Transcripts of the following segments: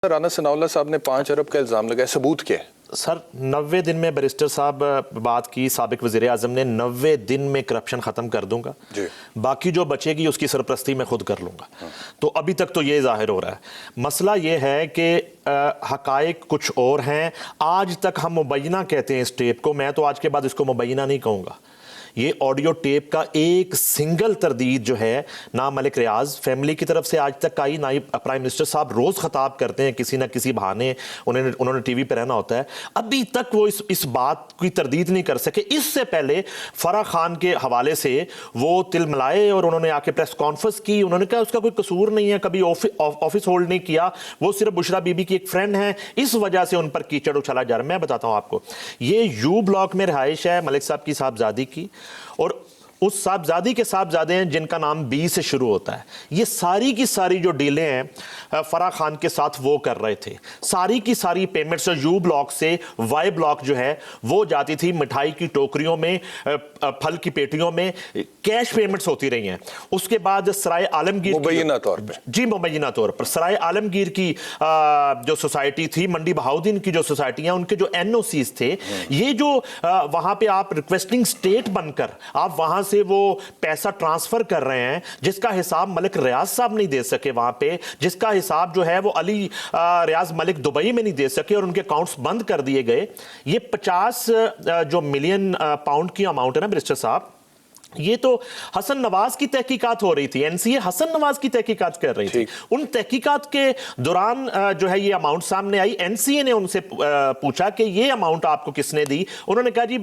राना सनाउल्लाह साहब ने 5 अरब का इल्ज़ाम लगाया, सबूत क्या है? सर 90 दिन में बैरिस्टर साहब बात की, साबिक वज़ीर आज़म ने 90 दिन में करप्शन ख़त्म कर दूंगा, बाकी जो बचेगी उसकी सरपरस्ती मैं खुद कर लूँगा। तो अभी तक तो ये जाहिर हो रहा है। मसला ये है कि हक़ाइक़ कुछ और हैं। आज तक हम मुबैना कहते हैं इस टेप को, मैं तो आज के बाद इसको मुबैना नहीं कहूँगा। ये ऑडियो टेप का एक सिंगल तरदीद जो है ना मलिक रियाज फैमिली की तरफ से आज तक आई, ना ही प्राइम मिनिस्टर साहब रोज़ खताब करते हैं किसी ना किसी बहाने, उन्होंने टीवी पर रहना होता है। अभी तक वो इस बात की तरदीद नहीं कर सके। इससे पहले फराह खान के हवाले से वो तिलमिलाए और उन्होंने आके प्रेस कॉन्फ्रेंस की। उन्होंने कहा उसका कोई कसूर नहीं है, कभी ऑफिस होल्ड नहीं किया, वो सिर्फ बुशरा बीबी की एक फ्रेंड है, इस वजह से उन पर कीचड़ उछाला जा रहा है। मैं बताता हूँ आपको, ये यू ब्लॉक में रिहाइश है मलिक साहब की साहबजादी की, और उस साहबजादी के साहबजादे हैं जिनका नाम बी से शुरू होता है। ये सारी की सारी जो डीलें हैं फराह खान के साथ वो कर रहे थे। सारी की सारी पेमेंट्स यू ब्लॉक से वाई ब्लॉक जो है वो जाती थी मिठाई की टोकरियों में, फल की पेटियों में, कैश पेमेंट्स होती रही हैं। उसके बाद सराय आलमगीर मुबैना तौर पर, जी मुबैना तौर पर सराय आलमगीर की जो सोसाइटी थी, मंडी बहाउद्दीन की जो सोसाइटियां, उनके जो एनओसीज थे, ये जो वहां पे आप रिक्वेस्टिंग स्टेट बनकर आप वहां से वो पैसा ट्रांसफर कर रहे हैं, जिसका हिसाब मलिक रियाज साहब नहीं दे सके वहां पे, जिसका हिसाब जो है वो अली रियाज मलिक दुबई में नहीं दे सके और उनके अकाउंट्स बंद कर दिए गए। ये 50 जो मिलियन पाउंड की अमाउंट है ना बैरिस्टर साहब, ये तो हसन नवाज की तहकीकात हो रही थी, एनसीए हसन नवाज की तहकीकात कर रही थी। उन तहकीकात के दौरान जो है ये अमाउंट सामने आई। एनसीए ने उनसे पूछा कि ये अमाउंट आपको किसने दी। उन्होंने कहा जी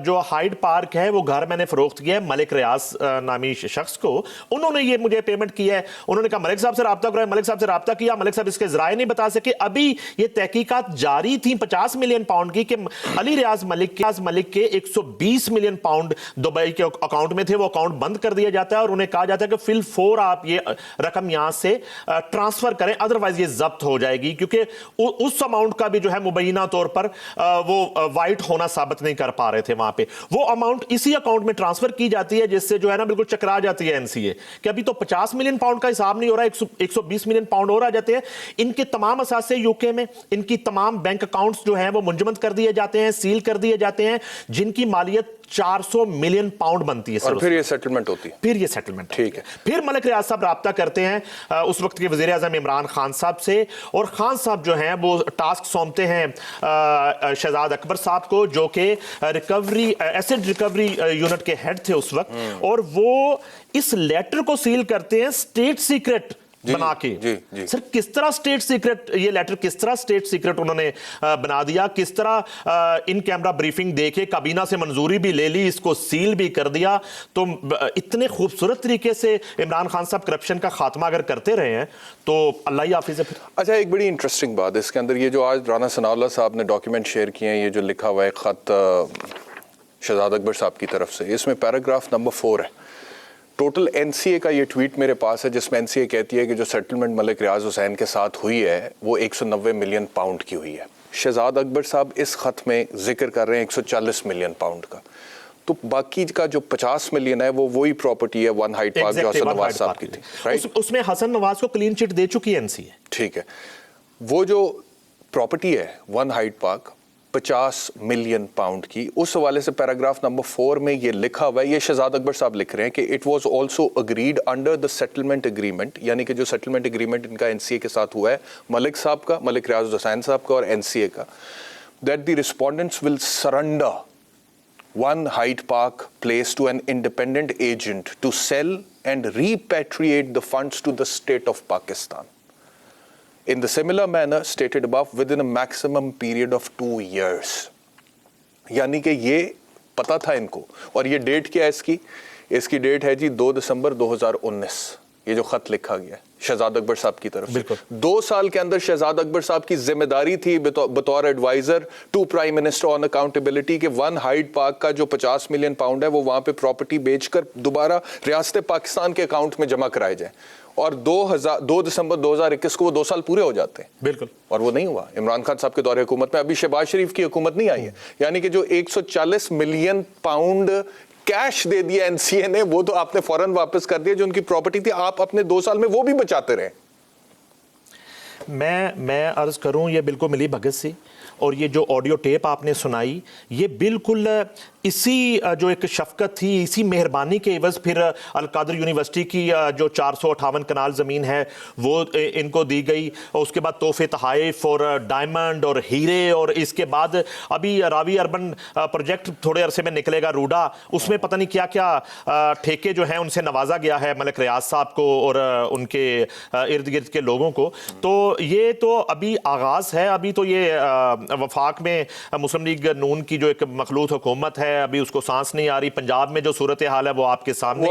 जो हाइड पार्क है वो घर मैंने फरोख्त किया है मलिक रियाज नामी शख्स को, उन्होंने ये मुझे पेमेंट किया है। उन्होंने कहा मलिक साहब से रब्ता करो, मलिक साहब से रब्ता किया, मलिक साहब इसके ज़राए नहीं बता सके। अभी ये तहकीकात जारी थी 50 मिलियन पाउंड की कि अली रियाज मलिक के 120 मिलियन पाउंड दुबई के अकाउंट में थे, वो अकाउंट बंद कर दिया जाता है और उन्हें कहा जाता है कि फिल 4 आप ये रकम यहां से ट्रांसफर करें, अदरवाइज ये जब्त हो जाएगी, क्योंकि उस अमाउंट का भी जो है मुबैना तौर पर वो वाइट होना साबित नहीं कर पा रहे थे। वहां पे वो अमाउंट इसी अकाउंट में ट्रांसफर की जाती है, जिससे जो है ना बिल्कुल चकरा जाती है एनसीए कि अभी तो 50 मिलियन पाउंड का हिसाब नहीं हो रहा, 120 मिलियन पाउंड और आ जाते हैं। इनके तमाम असासे यूके में, इनकी तमाम बैंक अकाउंट्स जो है वो मुंजमद कर दिए जाते हैं, सील कर दिए जाते हैं, जिनकी मालियत 400 मिलियन पाउंड बनती है। और फिर ये सेटलमेंट होती है। फिर ये सेटलमेट ठीक है। फिर मलिक रियाज साहब राब्ता करते हैं उस वक्त के वजीर आज़म इमरान खान साहब से, और खान साहब जो हैं वो टास्क सौंपते हैं शहजाद अकबर साहब को, जो कि एसिड रिकवरी यूनिट के हेड थे उस वक्त, और वो इस लेटर को सील करते हैं स्टेट सीक्रेट बना के। जी। सर किस तरह स्टेट सीक्रेट, ये लेटर किस तरह स्टेट सीक्रेट उन्होंने बना दिया, किस तरह इन कैमरा ब्रीफिंग देके काबीना से मंजूरी भी ले ली, इसको सील भी कर दिया। तो इतने खूबसूरत तरीके से इमरान खान साहब करप्शन का खात्मा अगर करते रहे हैं तो अल्लाह ही हाफिज़ है फिर। अच्छा, एक बड़ी इंटरेस्टिंग बात इसके अंदर, ये जो आज राना सनाउल्लाह साहब ने डॉक्यूमेंट शेयर किए हैं, ये जो लिखा हुआ है खत शहजाद अकबर साहब की तरफ से, इसमें पैराग्राफ नंबर 4 है। टोटल एनसीए का ये ट्वीट मेरे पास है, जिसमें एनसीए कहती है कि जो सेटलमेंट मलिक रियाज हुसैन के साथ हुई है वो 190 मिलियन पाउंड की हुई है। शहजाद अकबर साहब इस खत में जिक्र कर रहे हैं 140 मिलियन पाउंड का। तो बाकी का जो 50 मिलियन है वो वही प्रॉपर्टी है वन हाइड पार्क जो हसन नवाज साहब की थी, राइट? उसमें हसन नवाज को क्लीन चिट दे चुकी है एनसीए। ठीक है। वो जो प्रॉपर्टी है one Hyde park 50 million pound की, उस हवाले से पैराग्राफ नंबर 4 में ये लिखा हुआ है, ये शहजाद अकबर साहब लिख रहे हैं कि it was also agreed under the settlement agreement, यानी कि जो सेटलमेंट एग्रीमेंट इनका एनसीए के साथ हुआ है, मलिक साहब का, मलिक रियाज हुसैन साहब का और एनसीए का, that the respondents will surrender one Hyde Park Place to an independent agent to sell and repatriate the funds to the state of Pakistan in the similar manner stated above within a maximum period of 2 years। यानी कि ये पता था इनको, और ये date क्या है इसकी डेट है जी 2 दिसंबर 2019। ये जो खत लिखा गया है शहजाद अकबर साहब की तरफ से, 2 साल के अंदर शहजाद अकबर साहब की जिम्मेदारी थी बतौर adviser to prime minister on accountability के वन हाइड पार्क का जो 50 मिलियन पाउंड है वो वहां पे प्रॉपर्टी बेचकर दोबारा रियासत पाकिस्तान के अकाउंट में जमा कराए जाए, और 2 दिसंबर 2021 को वो 2 साल पूरे हो जाते हैं। बिल्कुल। और वो नहीं हुआ। इमरान खान साहब के दौरे हुकूमत में अभी शहबाज शरीफ की हुकूमत नहीं आई है, यानी कि जो 140 मिलियन पाउंड कैश दे दिया एनसीए ने, वो तो आपने फौरन वापस कर दिया। जो उनकी प्रॉपर्टी थी आप अपने 2 साल में वो भी बचाते रहे। मैं अर्ज करूं, ये बिल्कुल मिली भगत सी, और ये जो ऑडियो टेप आपने सुनाई, ये बिल्कुल इसी जो एक शफकत थी, इसी मेहरबानी के एवज फिर अलकादर यूनिवर्सिटी की जो 458 कनाल ज़मीन है वो इनको दी गई, और उसके बाद तोहफे तहाइफ और डायमंड और हीरे, और इसके बाद अभी रावी अर्बन प्रोजेक्ट थोड़े अरसे में निकलेगा रूडा, उसमें पता नहीं क्या क्या ठेके जो हैं उनसे नवाजा गया है मलिक रियाज साहब को और उनके इर्द गिर्द के लोगों को। तो ये तो अभी आगाज़ है, अभी तो ये वफाक में मुस्लिम लीग नून की जो एक मखलूत हुकूमत है, अभी उसको सांस नहीं आ रही। पंजाब में जो सूरत हाल है वो आपके सामने